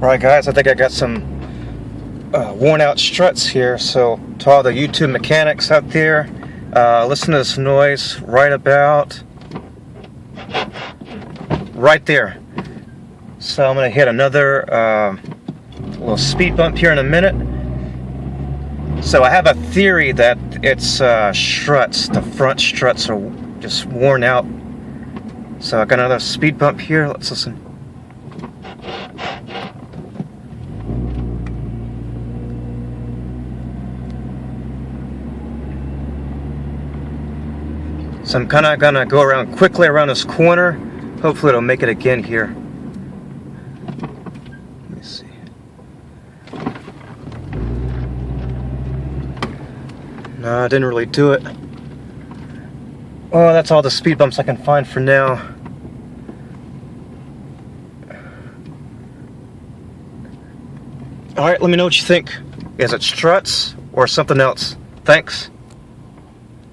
Alright guys, I think I got some worn out struts here, so to all the YouTube mechanics out there, listen to this noise right about right there. So I'm going to hit another little speed bump here in a minute. So I have a theory that it's struts, the front struts are just worn out. So I got another speed bump here, let's listen. So I'm kind of gonna go around quickly around this corner. Hopefully it'll make it again here. Let me see. No, I didn't really do it. Oh, that's all the speed bumps I can find for now. Alright, let me know what you think. Is it struts or something else? Thanks.